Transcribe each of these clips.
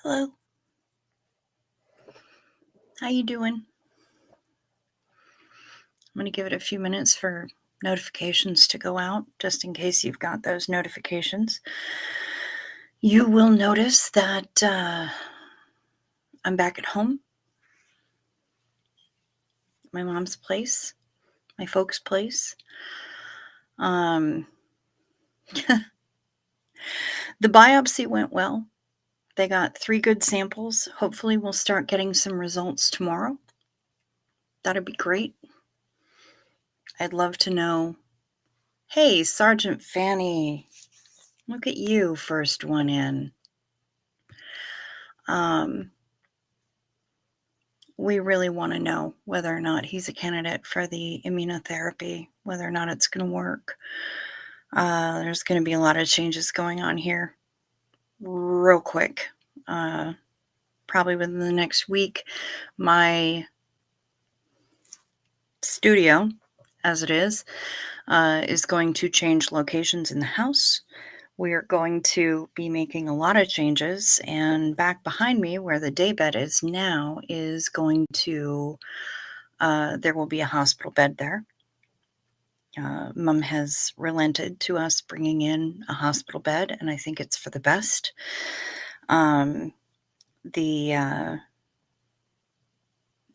Hello. How you doing? I'm going to give it a few minutes for notifications to go out, just in case you've got those notifications. You will notice that I'm back at home, my mom's place, my folks' place. Um, the biopsy went well. They got 3 good samples. Hopefully, we'll start getting some results tomorrow. That'd be great. I'd love to know. Hey, Sergeant Fanny, look at you, first one in. We really want to know whether or not he's a candidate for the immunotherapy, whether or not it's going to work. There's going to be a lot of changes going on here real quick. Probably within the next week, my studio, as it is going to change locations in the house. We are going to be making a lot of changes, and back behind me, where the daybed is now, is going to, there will be a hospital bed there. Mom has relented to us bringing in a hospital bed, and I think it's for the best. The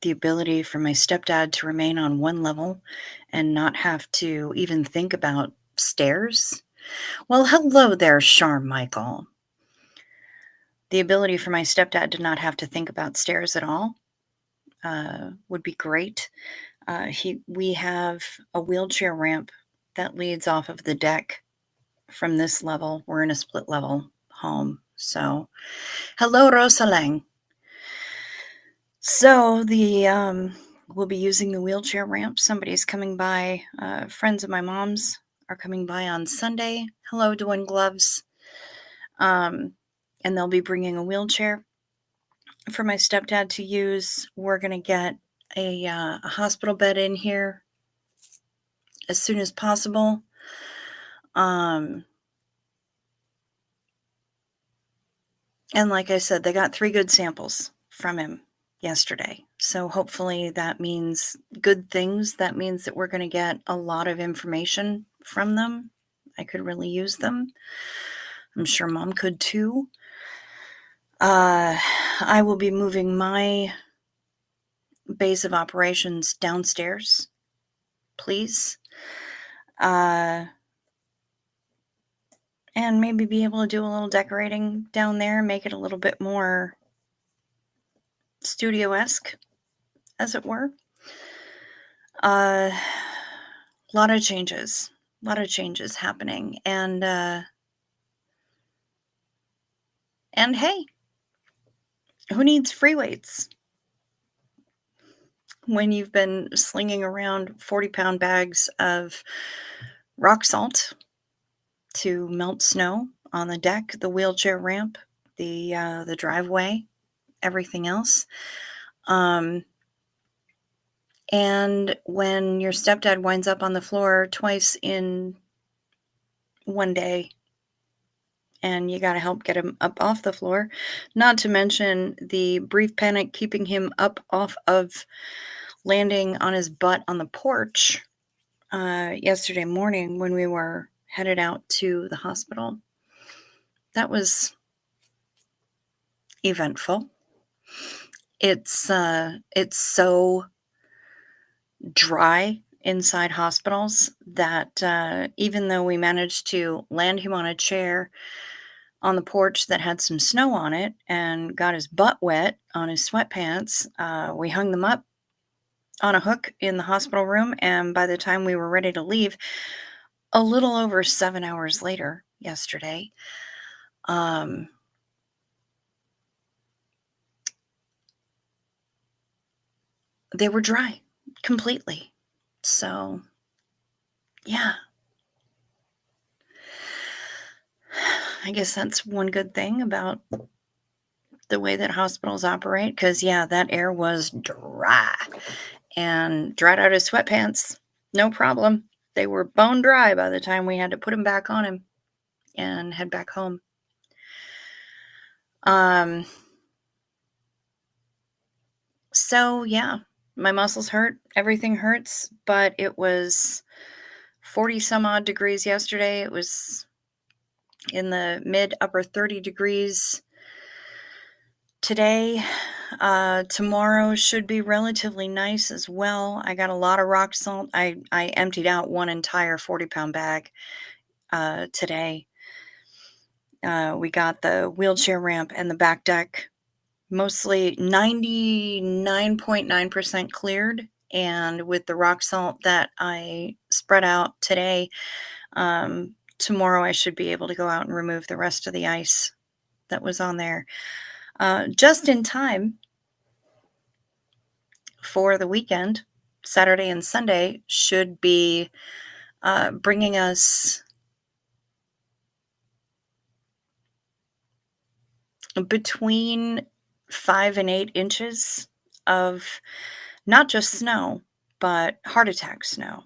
ability for my stepdad to remain on one level and not have to even think about stairs. Well, hello there, Michael. The ability for my stepdad to not have to think about stairs at all would be great. We have a wheelchair ramp that leads off of the deck from this level. We're in a split level home. So, hello, Rosalang. So we'll be using the wheelchair ramp. Somebody's coming by. Friends of my mom's are coming by on Sunday. Hello, Dwayne Gloves. And they'll be bringing a wheelchair for my stepdad to use. We're going to get a hospital bed in here as soon as possible. And like I said, they got 3 good samples from him yesterday. So hopefully that means good things. That means that we're going to get a lot of information from them. I could really use them. I'm sure Mom could too. I will be moving my base of operations downstairs, please. And maybe be able to do a little decorating down there, make it a little bit more studio-esque, as it were. A lot of changes happening. And hey, who needs free weights when you've been slinging around 40-pound bags of rock salt to melt snow on the deck, the wheelchair ramp, the driveway, everything else. And when your stepdad winds up on the floor twice in one day, and you got to help get him up off the floor, not to mention the brief panic keeping him up off of landing on his butt on the porch yesterday morning when we were headed out to the hospital. That was eventful. It's so dry inside hospitals that even though we managed to land him on a chair on the porch that had some snow on it and got his butt wet on his sweatpants, we hung them up on a hook in the hospital room, and by the time we were ready to leave, a little over 7 hours later yesterday, they were dry completely. So, yeah. I guess that's one good thing about the way that hospitals operate, because, yeah, that air was dry and dried out his sweatpants. No problem. They were bone dry by the time we had to put him back on him and head back home. So, yeah, my muscles hurt, everything hurts, but it was 40 some odd degrees yesterday. It was in the mid upper 30 degrees today. Tomorrow should be relatively nice as well. I got a lot of rock salt. I emptied out one entire 40-pound bag today. We got the wheelchair ramp and the back deck mostly 99.9% cleared. And with the rock salt that I spread out today, tomorrow I should be able to go out and remove the rest of the ice that was on there just in time for the weekend. Saturday and Sunday should be bringing us between 5 and 8 inches of not just snow, but heart attack snow,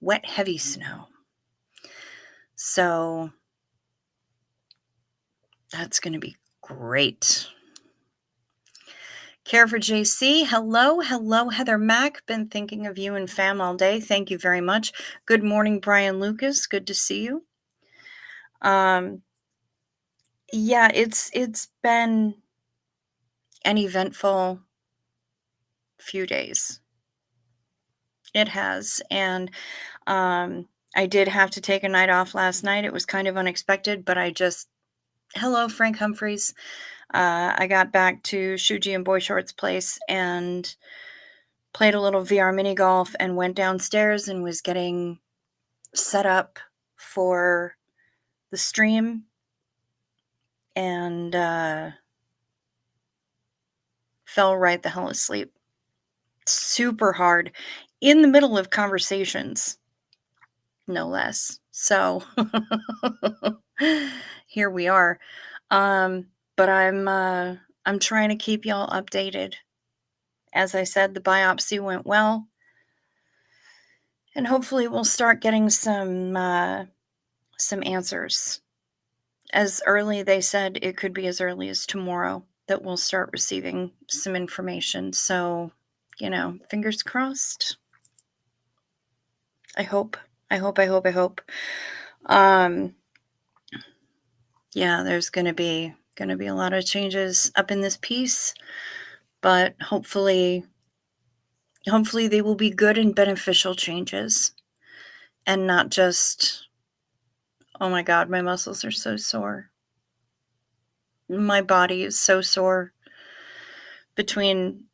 wet, heavy snow. So that's going to be great. Care for JC. Hello, hello, Heather Mack. Been thinking of you and fam all day. Thank you very much. Good morning, Brian Lucas. Good to see you. Yeah, it's been an eventful few days. It has, and I did have to take a night off last night. It was kind of unexpected, but hello, Frank Humphreys. I got back to Shuji and Boy Short's place and played a little VR mini golf and went downstairs and was getting set up for the stream and fell right the hell asleep. Super hard in the middle of conversations, no less. So here we are. But I'm trying to keep y'all updated. As I said, the biopsy went well. And hopefully we'll start getting some answers. As early, they said it could be as early as tomorrow that we'll start receiving some information. So, fingers crossed. I hope. Yeah, there's gonna be a lot of changes up in this piece, but hopefully they will be good and beneficial changes and not just, oh my God, my muscles are so sore. My body is so sore between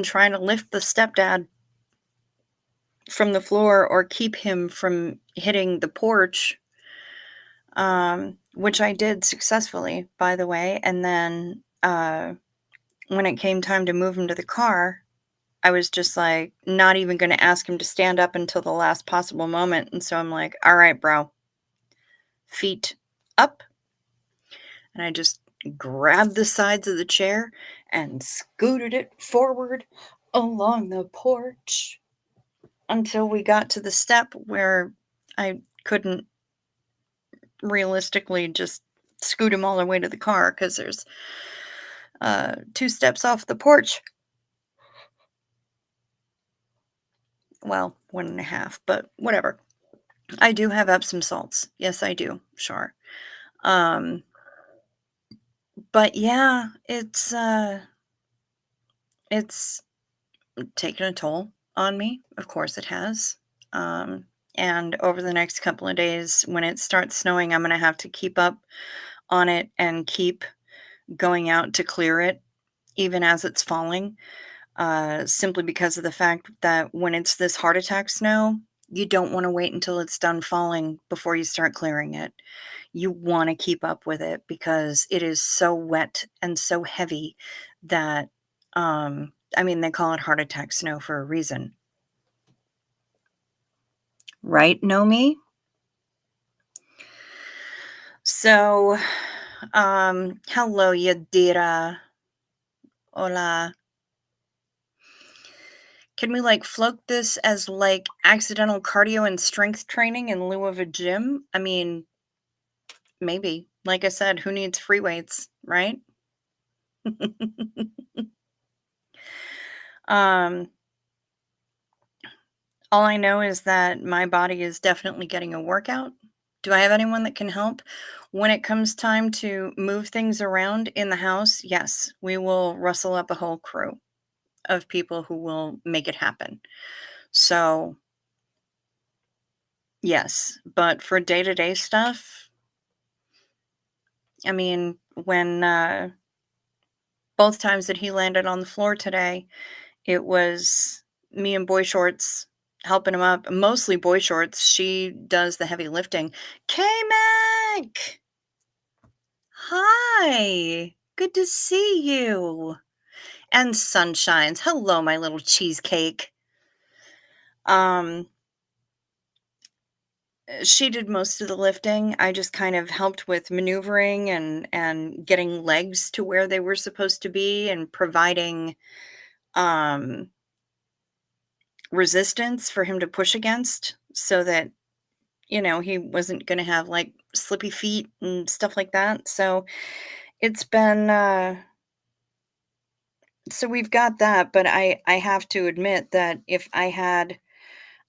trying to lift the stepdad from the floor or keep him from hitting the porch, which I did successfully, by the way. And then when it came time to move him to the car, I was just like not even going to ask him to stand up until the last possible moment. And so I'm like, all right, bro, feet up. And I just grabbed the sides of the chair and scooted it forward along the porch until we got to the step where I couldn't realistically just scoot him all the way to the car because there's 2 steps off the porch. Well, 1.5, but whatever. I do have Epsom salts. Yes, I do. Sure. But yeah, it's taken a toll on me. Of course it has. And over the next couple of days, when it starts snowing, I'm going to have to keep up on it and keep going out to clear it, even as it's falling, simply because of the fact that when it's this heart attack snow, you don't want to wait until it's done falling before you start clearing it. You want to keep up with it because it is so wet and so heavy that, they call it heart attack snow for a reason. Right, Nomi? So, hello, Yadira. Hola. Can we float this as accidental cardio and strength training in lieu of a gym? I mean, Maybe. Like I said, who needs free weights, right? Um, all I know is that my body is definitely getting a workout. Do I have anyone that can help? When it comes time to move things around in the house, yes, we will rustle up a whole crew of people who will make it happen. So, yes, but for day-to-day stuff, I mean, when both times that he landed on the floor today, it was me in boy shorts helping him up, mostly boy shorts. She does the heavy lifting. K-Mac! Hi! Good to see you. And sunshines. Hello, my little cheesecake. Um, she did most of the lifting. I just kind of helped with maneuvering and getting legs to where they were supposed to be and providing um resistance for him to push against so that, he wasn't gonna have, like, slippy feet and stuff like that, so it's been, so we've got that, but I have to admit that if I had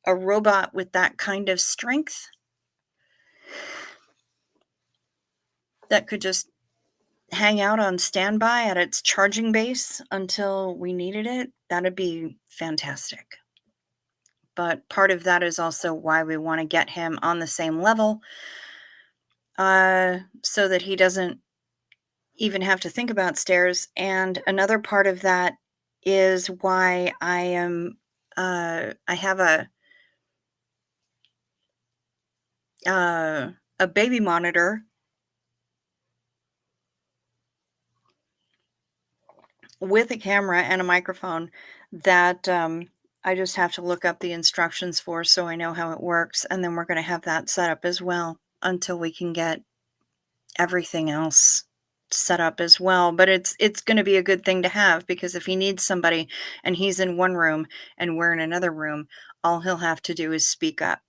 a robot with that kind of strength that could just hang out on standby at its charging base until we needed it, that'd be fantastic. But part of that is also why we wanna get him on the same level, so that he doesn't even have to think about stairs. And another part of that is why I have a baby monitor with a camera and a microphone that I just have to look up the instructions for so I know how it works. And then we're going to have that set up as well until we can get everything else set up as well. But it's going to be a good thing to have because if he needs somebody and he's in one room and we're in another room, all he'll have to do is speak up.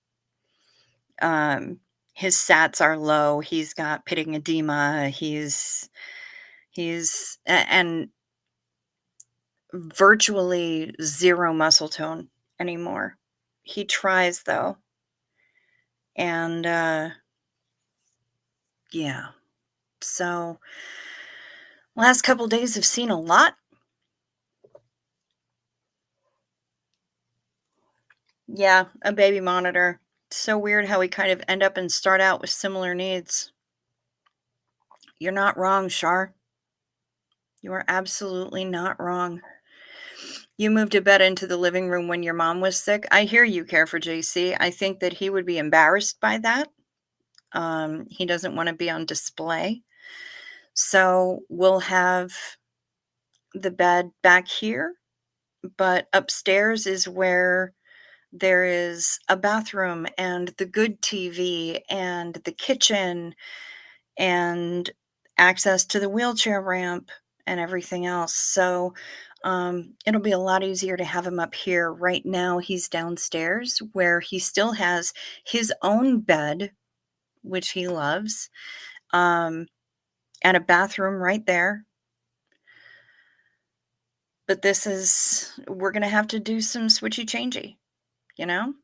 Um, his sats are low. He's got pitting edema. And virtually zero muscle tone anymore. He tries though, and yeah. So last couple days have seen a lot. Yeah, a baby monitor. So weird how we kind of end up and start out with similar needs. You're not wrong, Shar. You are absolutely not wrong. You moved a bed into the living room when your mom was sick. I hear you care for JC. I think that he would be embarrassed by that. He doesn't want to be on display. So we'll have the bed back here, but upstairs is where there is a bathroom and the good TV and the kitchen and access to the wheelchair ramp and everything else. So it'll be a lot easier to have him up here. Right now, he's downstairs where he still has his own bed, which he loves, um, and a bathroom right there. But we're going to have to do some switchy changey, you know?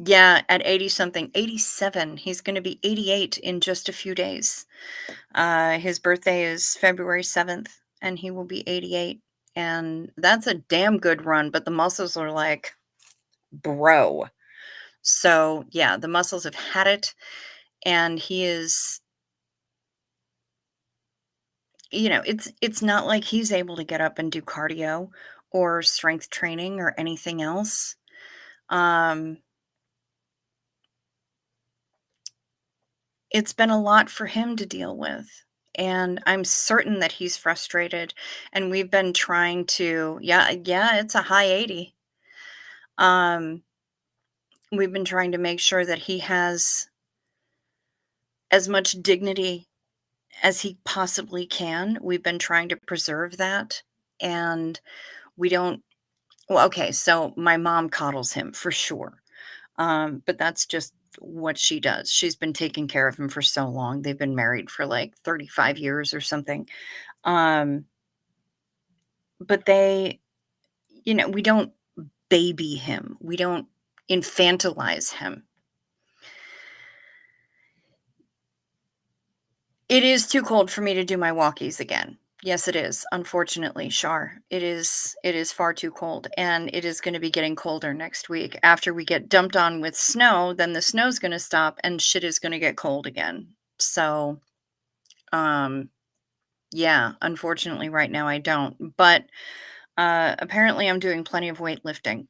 Yeah, at 80 something, 87. He's going to be 88 in just a few days. His birthday is February 7th, and he will be 88. And that's a damn good run, but the muscles are like, bro. So, yeah, the muscles have had it. And he is, it's not like he's able to get up and do cardio or strength training or anything else. Um, it's been a lot for him to deal with. And I'm certain that he's frustrated. And we've been trying to, yeah, it's a high 80. Um, we've been trying to make sure that he has as much dignity as he possibly can. We've been trying to preserve that. And we don't, well, okay, so my mom coddles him for sure. But that's just what she does. She's been taking care of him for so long. They've been married for like 35 years or something. Um, but we don't baby him. We don't infantilize him. It is too cold for me to do my walkies again. Yes, it is. Unfortunately, Shar. It is far too cold, and it is going to be getting colder next week. After we get dumped on with snow, then the snow's going to stop and shit is going to get cold again. So, um yeah, unfortunately right now I don't. But apparently I'm doing plenty of weightlifting.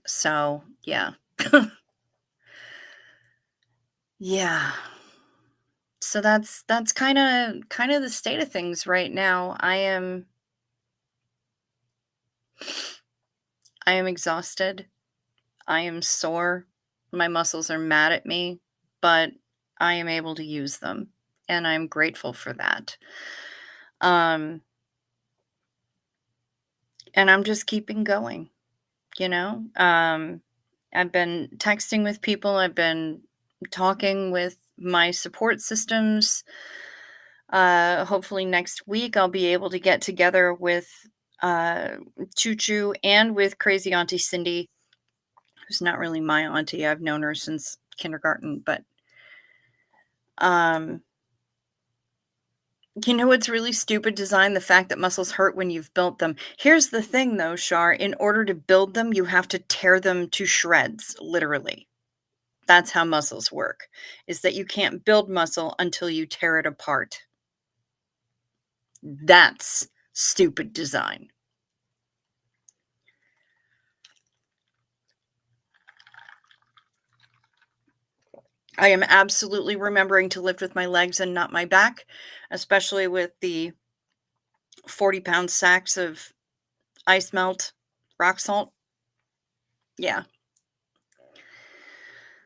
So, yeah. Yeah. So that's kind of the state of things right now. I am exhausted. I am sore. My muscles are mad at me, but I am able to use them, and I'm grateful for that. Um, and I'm just keeping going, you know? I've been texting with people, I've been talking with my support systems. Hopefully next week I'll be able to get together with uh Choo Choo and with crazy Auntie Cindy, who's not really my auntie. I've known her since kindergarten, but um it's really stupid design, the fact that muscles hurt when you've built them. Here's the thing though, Shar, in order to build them, you have to tear them to shreds, literally. That's how muscles work, is that you can't build muscle until you tear it apart. That's stupid design. I am absolutely remembering to lift with my legs and not my back, especially with the 40-pound sacks of ice melt rock salt. Yeah,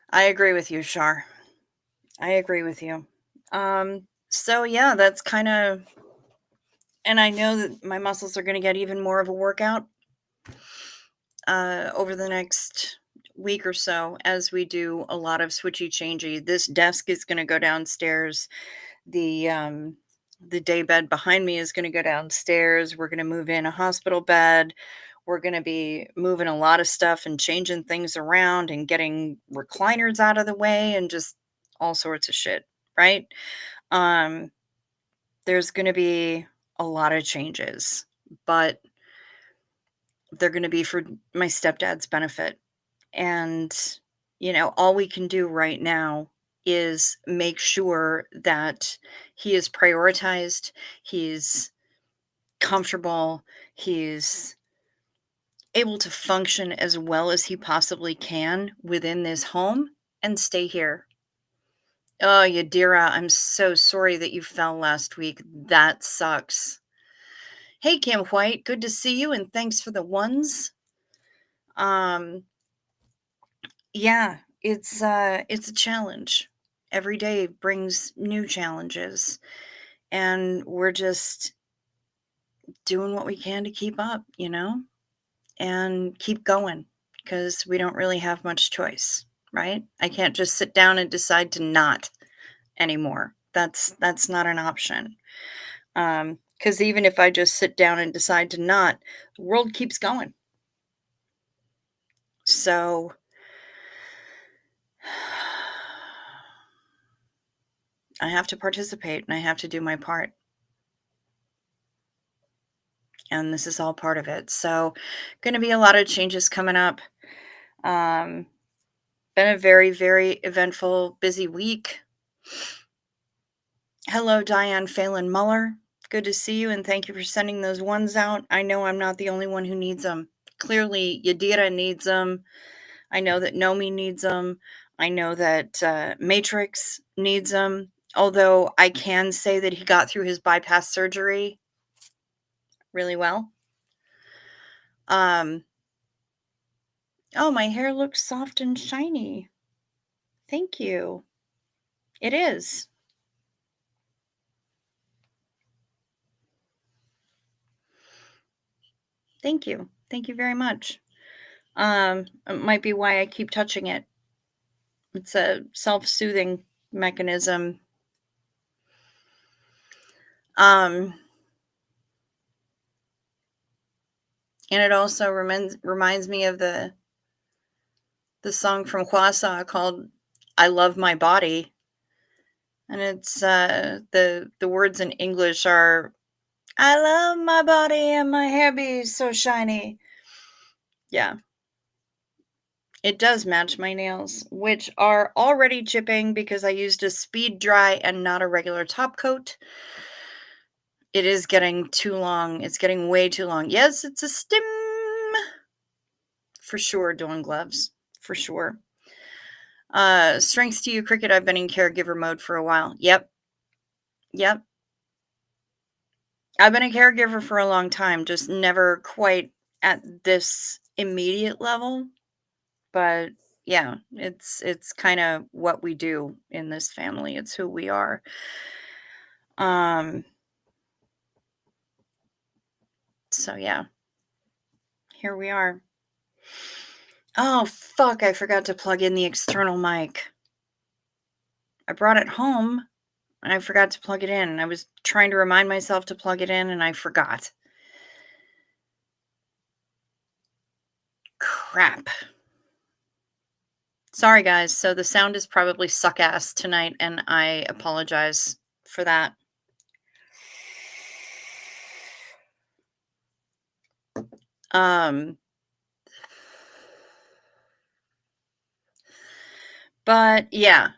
I agree with you, Shar. I agree with you. So yeah, that's kind of, and I know that my muscles are going to get even more of a workout over the next week or so as we do a lot of switchy changey. This desk is going to go downstairs. The day bed behind me is going to go downstairs. We're going to move in a hospital bed. We're going to be moving a lot of stuff and changing things around and getting recliners out of the way and just all sorts of shit, right? Um there's going to be a lot of changes, but they're going to be for my stepdad's benefit. And, all we can do right now is make sure that he is prioritized, he's comfortable, he's able to function as well as he possibly can within this home and stay here. Oh, Yadira, I'm so sorry that you fell last week. That sucks. Hey, Kim White, good to see you and thanks for the ones. Um, yeah, it's a challenge. Every day brings new challenges, and we're just doing what we can to keep up, and keep going because we don't really have much choice, right? I can't just sit down and decide to not anymore. That's not an option. Because even if I just sit down and decide to not, the world keeps going. So I have to participate and I have to do my part. And this is all part of it. So, going to be a lot of changes coming up. Um, been a very, very eventful, busy week. Hello, Diane Phelan Muller. Good to see you, and thank you for sending those ones out. I know I'm not the only one who needs them. Clearly, Yadira needs them. I know that Nomi needs them. I know that Matrix needs them. Although I can say that he got through his bypass surgery really well. Um, oh, my hair looks soft and shiny. Thank you. It is. Thank you. Thank you very much. It might be why I keep touching it. It's a self-soothing mechanism. Um, and it also reminds me of the song from Kwasa called "I Love My Body," and it's the words in English are "I love my body and my hair be so shiny." Yeah, it does match my nails, which are already chipping because I used a speed dry and not a regular top coat. It is getting too long. It's getting way too long. Yes, it's a stim for sure. Dawn gloves for sure. Strengths to you, Cricket. I've been in caregiver mode for a while. Yep, yep. I've been a caregiver for a long time, just never quite at this immediate level. But yeah, it's kind of what we do in this family. It's who we are. Um, so yeah, here we are. Oh fuck, I forgot to plug in the external mic. I brought it home and I forgot to plug it in. I was trying to remind myself to plug it in and I forgot. Crap. Sorry guys. So the sound is probably suck ass tonight and I apologize for that. Um but yeah,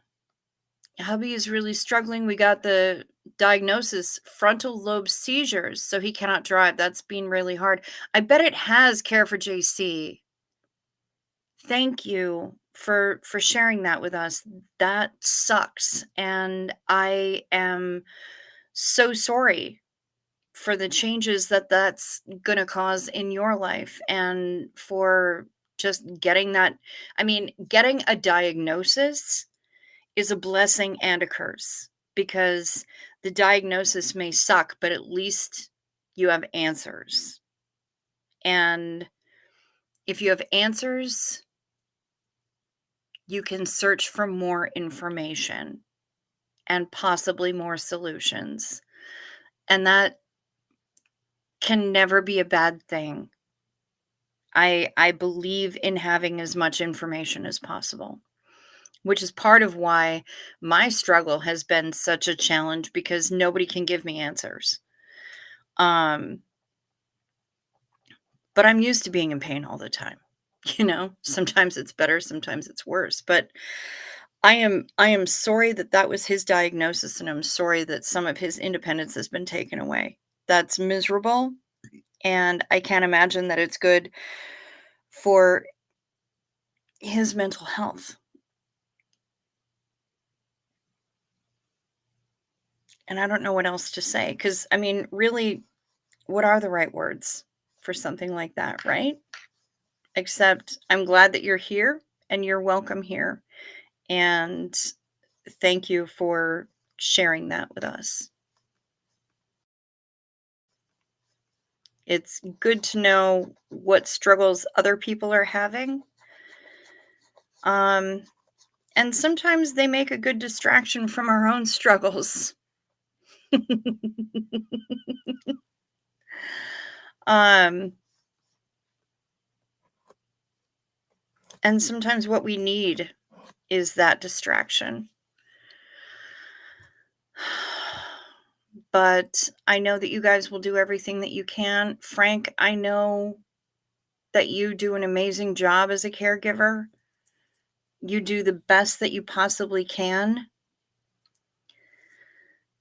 hubby is really struggling. We got the diagnosis frontal lobe seizures, so he cannot drive. That's been really hard. I bet it has care for JC. Thank you for sharing that with us. That sucks and I am so sorry for the changes that that's going to cause in your life and for just getting that. I mean, getting a diagnosis is a blessing and a curse because the diagnosis may suck, but at least you have answers. And if you have answers, you can search for more information and possibly more solutions. And that can never be a bad thing. I believe in having as much information as possible, which is part of why my struggle has been such a challenge because nobody can give me answers. Um, but I'm used to being in pain all the time. Sometimes it's better, sometimes it's worse. But I am sorry that that was his diagnosis, and I'm sorry that some of his independence has been taken away. That's miserable, and I can't imagine that it's good for his mental health. And I don't know what else to say because I mean, really, what are the right words for something like that, right? Except I'm glad that you're here and you're welcome here. And thank you for sharing that with us. It's good to know what struggles other people are having. Um, and sometimes they make a good distraction from our own struggles. um, and sometimes what we need is that distraction. But I know that you guys will do everything that you can. Frank, I know that you do an amazing job as a caregiver. You do the best that you possibly can.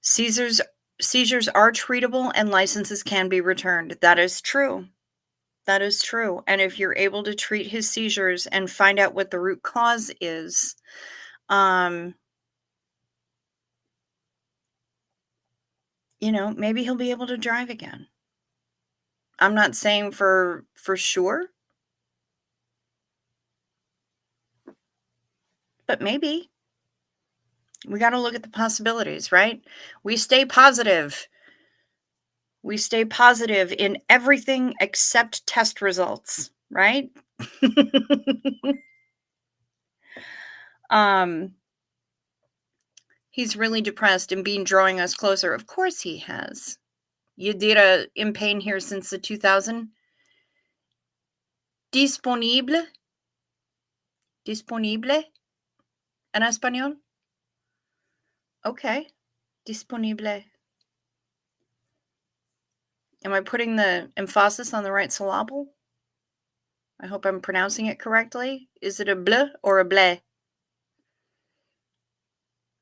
Seizures seizures are treatable and licenses can be returned. That is true. That is true. And if you're able to treat his seizures and find out what the root cause is, um, maybe he'll be able to drive again. I'm not saying for sure, but maybe. We got to look at the possibilities, right? We stay positive. We stay positive in everything except test results. right? um, he's really depressed and been drawing us closer. Of course he has. Yadira in pain here since the 2000. Disponible. Disponible en español. Okay. Disponible. Am I putting the emphasis on the right syllable? I hope I'm pronouncing it correctly. Is it a ble or a ble?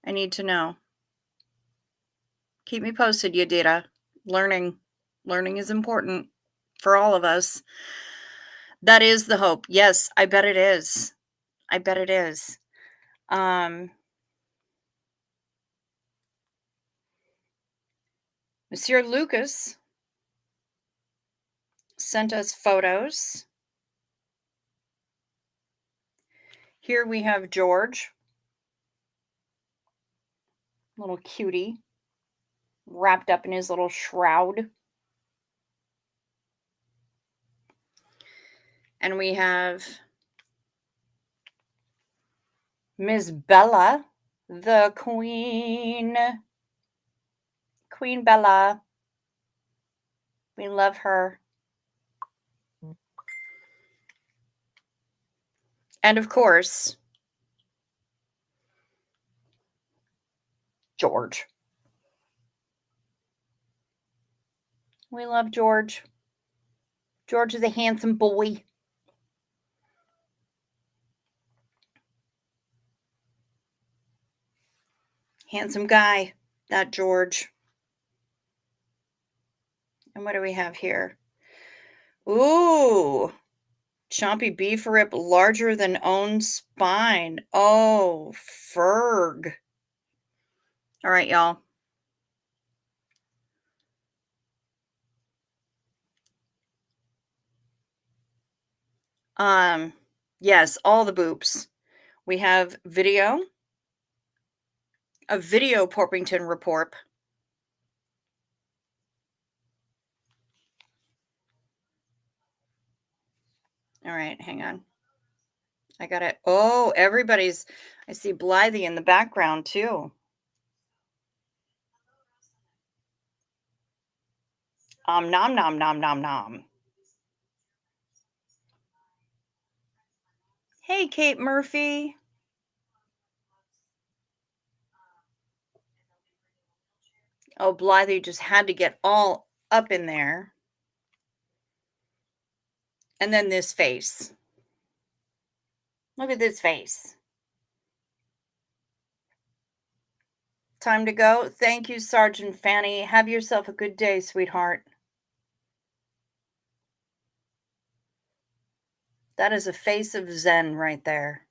I need to know. Keep me posted, Yadira. Learning. Learning is important for all of us. That is the hope. Yes, I bet it is. I bet it is. Monsieur Lucas sent us photos. Here we have George, little cutie, wrapped up in his little shroud. And we have Miss Bella, the queen. Queen Bella. We love her. And of course, George. We love George. George is a handsome boy. Handsome guy, that George. And what do we have here? Ooh, chompy beef rib larger than own spine. Oh, Ferg. All right, y'all. Yes, all the boops. We have video, a video Porpington report. All right, hang on. I got it. Oh, everybody's. I see Blythe in the background too. Nom nom nom nom nom. Hey, Kate Murphy. Oh, Blythe just had to get all up in there. And then this face. Look at this face. Time to go. Thank you, Sergeant Fanny. Have yourself a good day, sweetheart. That is a face of Zen right there.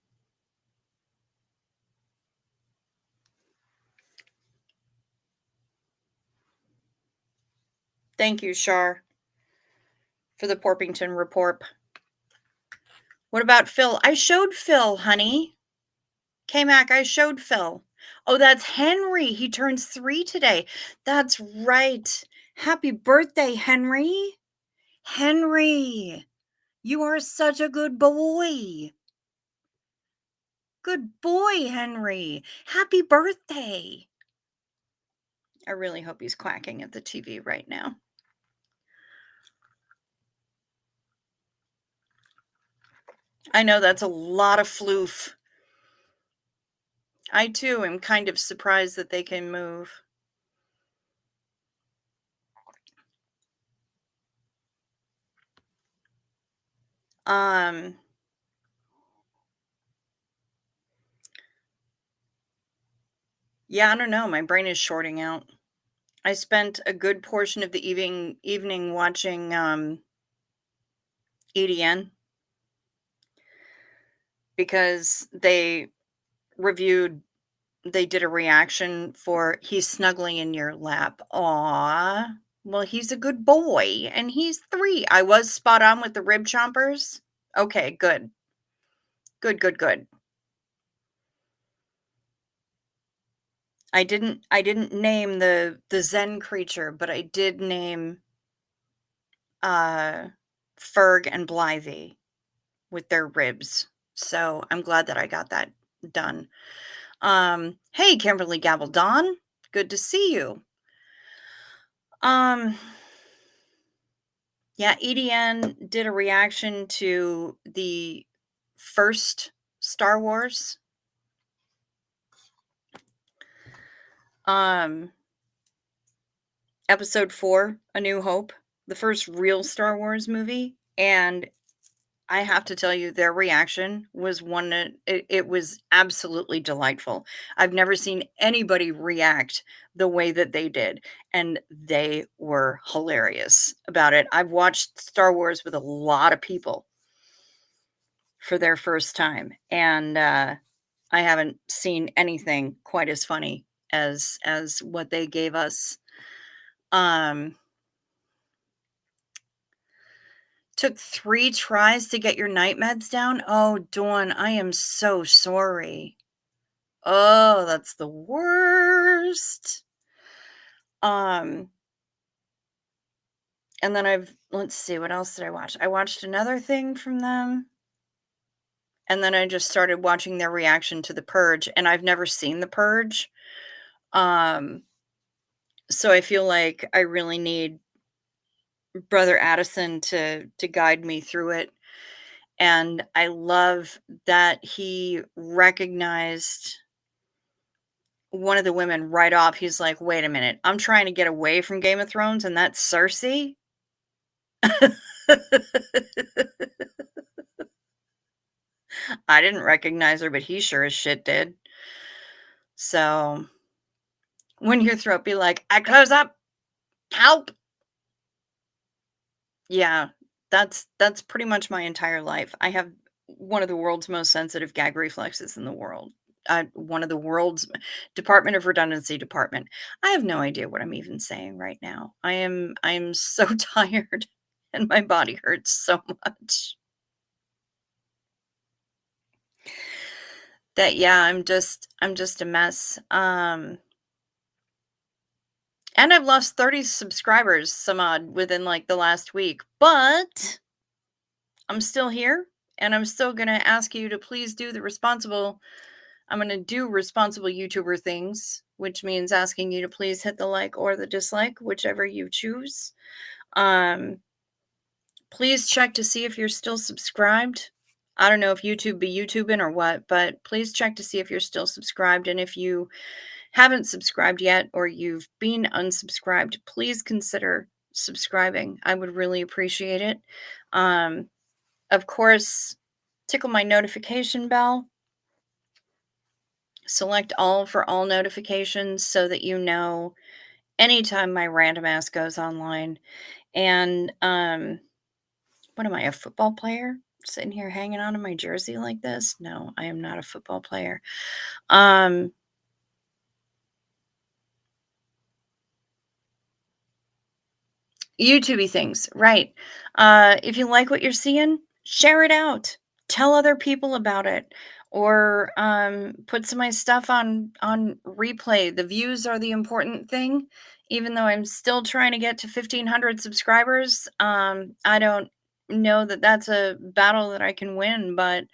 Thank you, Shar, for the Porpington report. What about Phil? I showed Phil, honey. K-Mac, I showed Phil. Oh, that's Henry. He turns 3 today. That's right. Happy birthday, Henry. Henry, you are such a good boy. Good boy, Henry. Happy birthday. I really hope he's quacking at the TV right now. I know that's a lot of floof. I too am kind of surprised that they can move. Yeah, I don't know. My brain is shorting out. I spent a good portion of the evening watching EDN because they did a reaction for He's Snuggling in Your Lap. Aw. Well, he's a good boy and he's 3. I was spot on with the rib chompers. Okay, good. Good. I didn't name the Zen creature, but I did name Ferg and Blythe. with their ribs. So I'm glad that I got that done. Hey, Kimberly Gabaldon, good to see you. Um, yeah, EDN did a reaction to the first Star Wars, um, Episode 4, A New Hope, the first real Star Wars movie, and I have to tell you, their reaction was one that it was absolutely delightful. I've never seen anybody react the way that they did, and they were hilarious about it. I've watched Star Wars with a lot of people for their first time, and I haven't seen anything quite as funny as what they gave us. Um, Took 3 tries to get your night meds down? Oh, Dawn, I am so sorry. Oh, that's the worst. Um, and then let's see, what else did I watch? I watched another thing from them, and then I just started watching their reaction to The Purge, and I've never seen The Purge. Um, so I feel like I really need Brother Addison to guide me through it. And I love that he recognized one of the women right off. He's like, "Wait a minute, I'm trying to get away from Game of Thrones, and that's Cersei?" I didn't recognize her, but he sure as shit did. So, when your throat be like, "I close up, help!" Yeah, that's pretty much my entire life. I have one of the world's most sensitive gag reflexes in the world. One of the world's Department of Redundancy department. I have no idea what I'm even saying right now. I am so tired and my body hurts so much. That yeah, I'm just a mess. And I've lost 30 subscribers some odd within like the last week, but I'm still here and I'm still going to ask you to please do the responsible. I'm going to do responsible YouTuber things, which means asking you to please hit the like or the dislike, whichever you choose. Um, Please check to see if you're still subscribed. I don't know if YouTube be YouTubing or what, but please check to see if you're still subscribed. And if you haven't subscribed yet or you've been unsubscribed, please consider subscribing. I would really appreciate it. Um, of course, tickle my notification bell. Select all for all notifications so that you know anytime my random ass goes online. And what am I, a football player? Sitting here hanging on to my jersey like this? No, I am not a football player. Um YouTubey things, right. If you like what you're seeing, share it out. Tell other people about it. Or put some of my stuff on replay. The views are the important thing. Even though I'm still trying to get to 1,500 subscribers, I don't know that that's a battle that I can win, but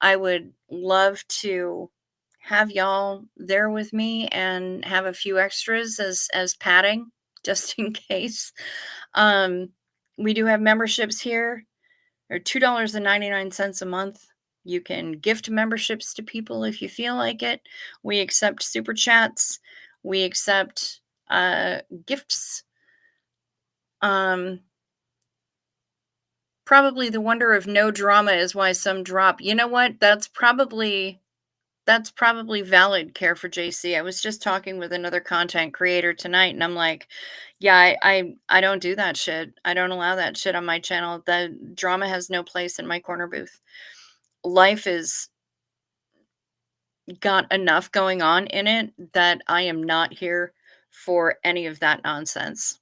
I would love to have y'all there with me and have a few extras as padding just in case. Um, we do have memberships here. They're $2.99 a month. You can gift memberships to people if you feel like it. We accept super chats. We accept gifts. Um, Probably the wonder of no drama is why some drop. You know what? That's probably valid, Care for JC. I was just talking with another content creator tonight, and I'm like, yeah, I don't do that shit. I don't allow that shit on my channel. The drama has no place in my corner booth. Life is got enough going on in it that I am not here for any of that nonsense.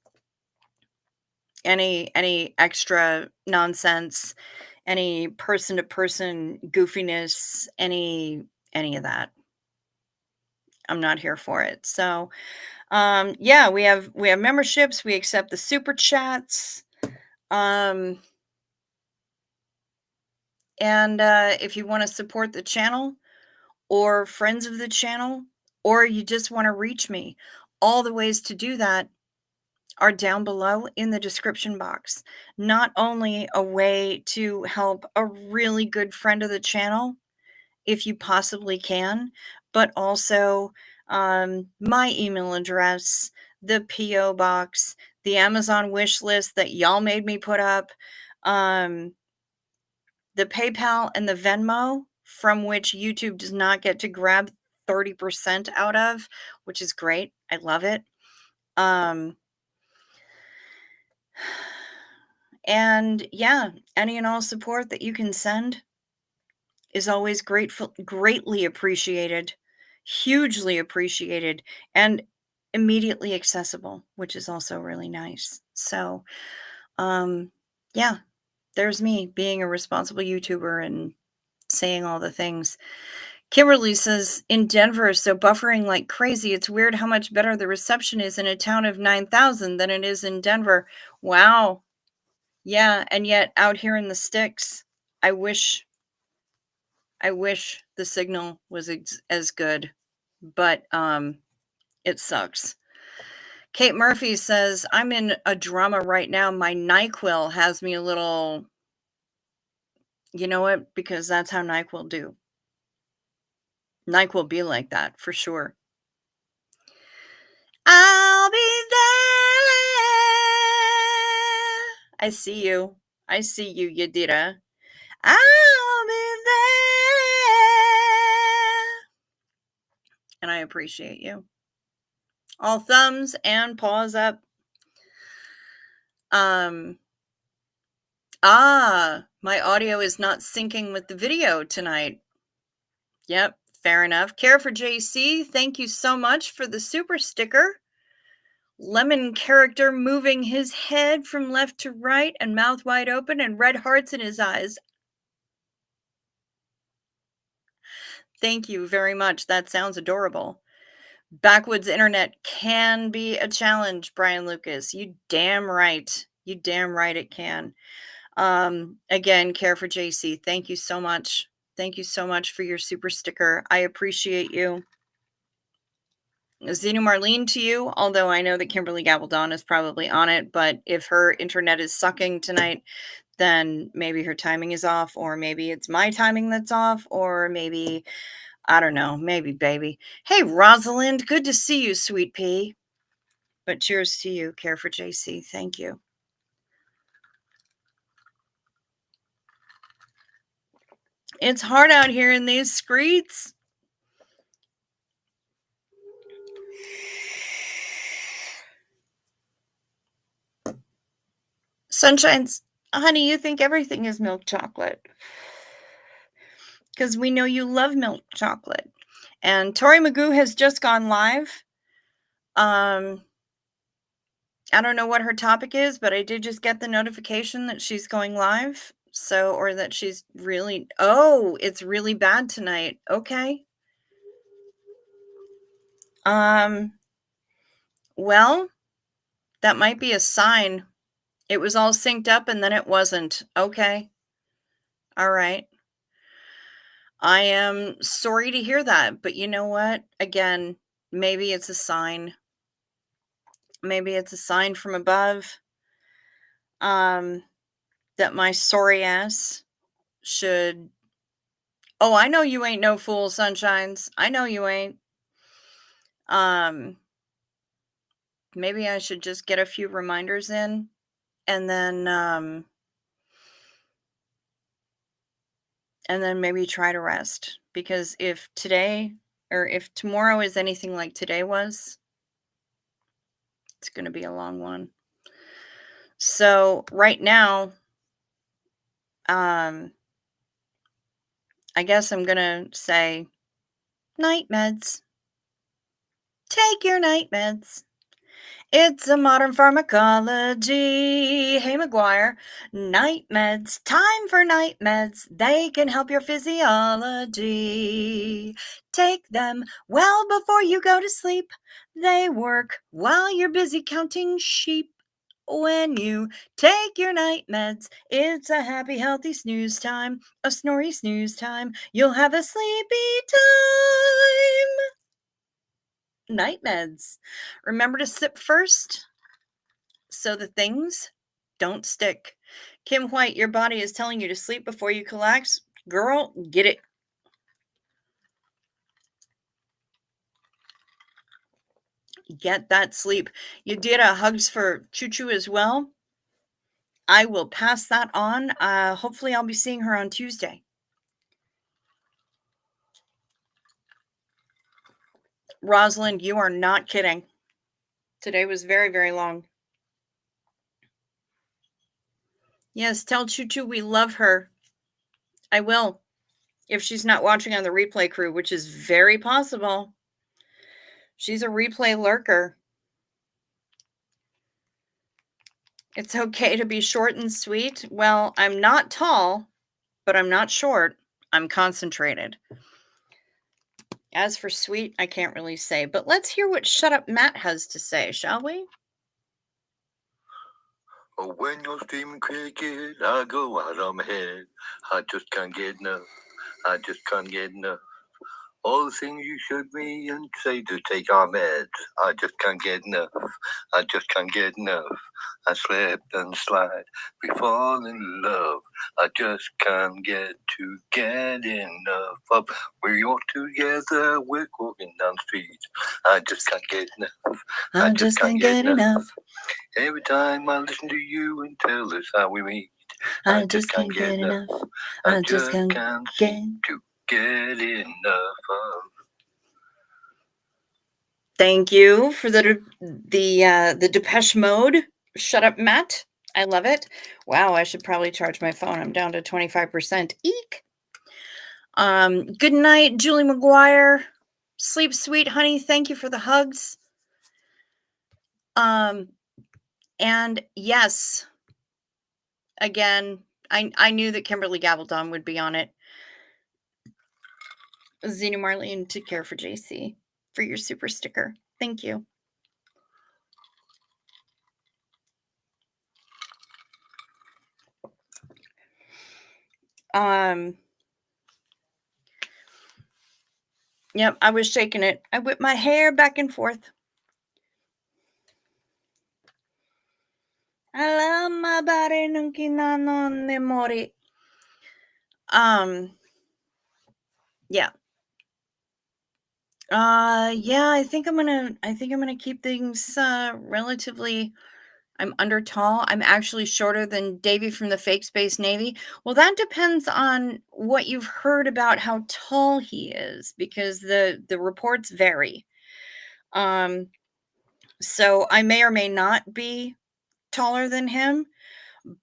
Any extra nonsense, any person to person goofiness, any of that. I'm not here for it. So, yeah, we have memberships, we accept the super chats. Um, And if you want to support the channel or friends of the channel, or you just want to reach me, all the ways to do that are down below in the description box. Not only a way to help a really good friend of the channel, if you possibly can, but also my email address, the P.O. box, the Amazon wish list that y'all made me put up, um, the PayPal and the Venmo, from which YouTube does not get to grab 30% out of, which is great. I love it. Um, and yeah, any and all support that you can send is always greatly appreciated, hugely appreciated, and immediately accessible, which is also really nice. So, um, yeah, there's me being a responsible YouTuber and saying all the things. Kimberly says, in Denver, so buffering like crazy. It's weird how much better the reception is in a town of 9,000 than it is in Denver. Wow. Yeah. And yet out here in the sticks, I wish the signal was as good, but it sucks. Kate Murphy says, I'm in a drama right now. My NyQuil has me a little, you know what? Because that's how NyQuil do. NyQuil be like that for sure. I'll be there. I see you. I see you, Yadira. I'll be there. And I appreciate you. All thumbs and paws up. My audio is not syncing with the video tonight. Yep, fair enough. Care for JC, thank you so much for the super sticker. Lemon character moving his head from left to right and mouth wide open and red hearts in his eyes. Thank you very much. That sounds adorable. Backwoods internet can be a challenge, Brian Lucas. You damn right. You damn right it can. Again, Care for JC, thank you so much. Thank you so much for your super sticker. I appreciate you. Zenu Marlene to you, although I know that Kimberly Gabaldon is probably on it, but if her internet is sucking tonight, then maybe her timing is off, or maybe it's my timing that's off, or maybe, I don't know, maybe baby. Hey, Rosalind, good to see you, sweet pea. But cheers to you, Care for JC. Thank you. It's hard out here in these streets. Sunshine's, honey, you think everything is milk chocolate. Because we know you love milk chocolate. And Tori Magoo has just gone live. I don't know what her topic is, but I did just get the notification that she's going live. So, or that she's really, oh, it's really bad tonight. Okay. Well, that might be a sign. It was all synced up and then it wasn't. Okay. All right. I am sorry to hear that, but you know what? Again, maybe it's a sign. Maybe it's a sign from above. That my sorry ass should. Oh, I know you ain't no fool, Sunshines. I know you ain't. Maybe I should just get a few reminders in and then maybe try to rest. Because if today or if tomorrow is anything like today was, it's going to be a long one. So right now, I guess I'm going to say night meds. Take your night meds. It's a modern pharmacology. Hey, McGuire. Night meds. Time for night meds. They can help your physiology. Take them well before you go to sleep. They work while you're busy counting sheep. When you take your night meds, it's a happy, healthy snooze time, a snory snooze time. You'll have a sleepy time. Night meds. Remember to sip first so the things don't stick. Kim White, your body is telling you to sleep before you collapse. Girl, get it. Get that sleep. You did a hugs for Choo Choo as well. I will pass that on. Hopefully, I'll be seeing her on Tuesday. Rosalind, you are not kidding. Today was very, very long. Yes, tell Choo Choo we love her. I will. If she's not watching on the replay crew, which is very possible. She's a replay lurker. It's okay to be short and sweet. Well, I'm not tall, but I'm not short. I'm concentrated. As for sweet, I can't really say. But let's hear what Shut Up Matt has to say, shall we? Oh, when you're streaming cricket, I go out on my head. I just can't get enough. I just can't get enough. All the things you showed me and say to take our meds. I just can't get enough. I just can't get enough. I slip and slide. We fall in love. I just can't get enough of. We're all together. We're walking down the street. I just can't get enough. I just can't get enough. Every time I listen to you and tell us how we meet, I just can't get enough. I just can't seem to get enough of. Thank you for the Depeche Mode. Shut Up Matt. I love it. Wow, I should probably charge my phone. I'm down to 25%. Eek. Good night, Julie McGuire. Sleep sweet, honey. Thank you for the hugs. And yes, again, I knew that Kimberly Gabaldon would be on it. Zena Marlene, to care for JC for your super sticker. Thank you. Yep, I was shaking it. I whipped my hair back and forth. I love my body, nunca non mori. Yeah. Yeah, I think I'm gonna keep things relatively. I'm under tall. I'm actually shorter than Davy from the Fake Space Navy. Well, that depends on what you've heard about how tall he is, because the reports vary. So I may or may not be taller than him,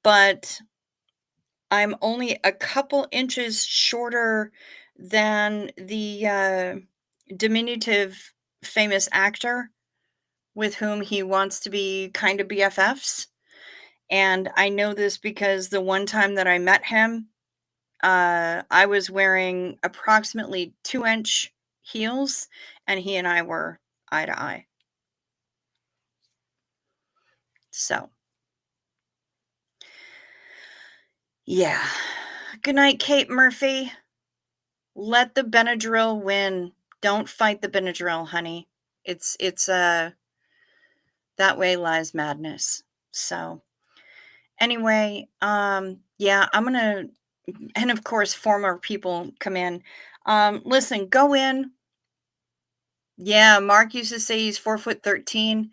but I'm only a couple inches shorter than the diminutive famous actor with whom he wants to be kind of BFFs. And I know this because the one time that I met him, I was wearing approximately 2-inch heels, and he and I were eye to eye. So, yeah. Good night, Kate Murphy. Let the Benadryl win. Don't fight the Benadryl, honey. It's that way lies madness. So, anyway, yeah, I'm gonna, and of course, former people come in. Listen, go in. Yeah, Mark used to say he's 4'13".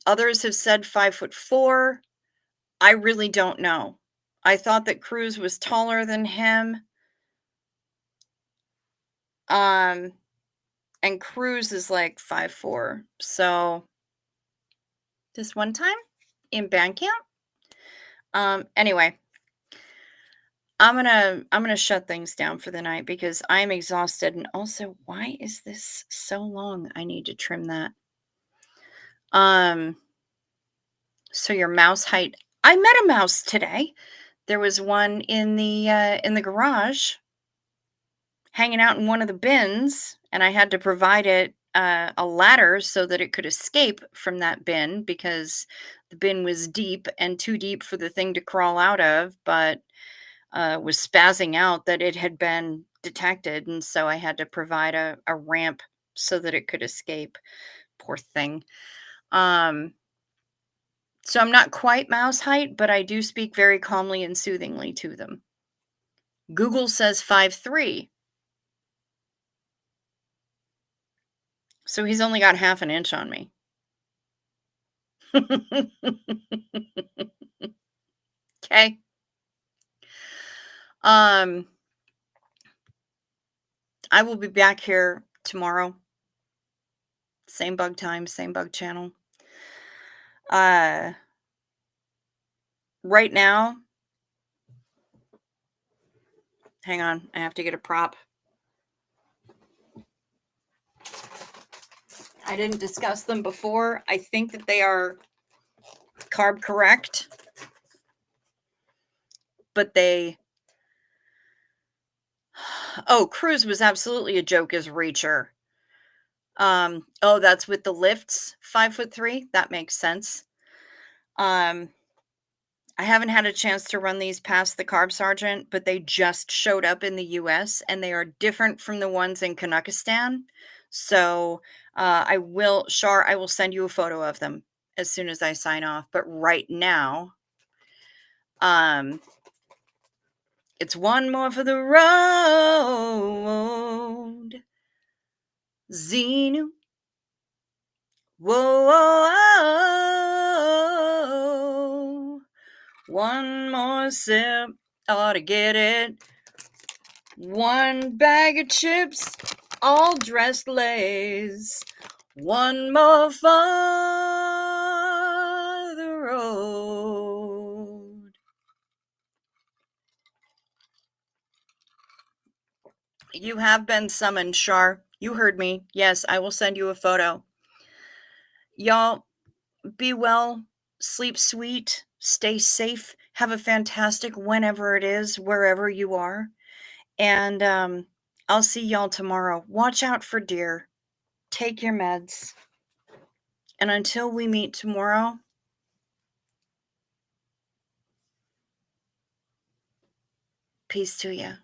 Others have said 5'4". I really don't know. I thought that Cruz was taller than him. And Cruz is like 5'4". So this one time in band camp. Anyway, I'm gonna shut things down for the night because I'm exhausted. And also, why is this so long? I need to trim that. So your mouse height. I met a mouse today. There was one in the garage hanging out in one of the bins, and I had to provide it a ladder so that it could escape from that bin because the bin was deep and too deep for the thing to crawl out of, but was spazzing out that it had been detected. And so I had to provide a ramp so that it could escape. Poor thing. Um, so I'm not quite mouse height, but I do speak very calmly and soothingly to them. Google says 5'3". So he's only got half an inch on me. Okay. Um, I will be back here tomorrow. Same bug time, same bug channel. Uh, right now, hang on, I have to get a prop. I didn't discuss them before. I think that they are carb correct, but they. Oh, Cruise was absolutely a joke as Reacher. Oh, that's with the lifts, 5'3". That makes sense. Um, I haven't had a chance to run these past the Carb Sergeant, but they just showed up in the US and they are different from the ones in Kanakistan. So I will send you a photo of them as soon as I sign off. But right now, um, it's one more for the road. Xenu. Whoa, whoa, whoa. One more sip ought to get it. One bag of chips, all dressed Lays. One more for the road. You have been summoned, Shar. You heard me. Yes, I will send you a photo. Y'all, be well, sleep sweet, stay safe, have a fantastic whenever it is, wherever you are. And I'll see y'all tomorrow. Watch out for deer. Take your meds. And until we meet tomorrow, peace to you.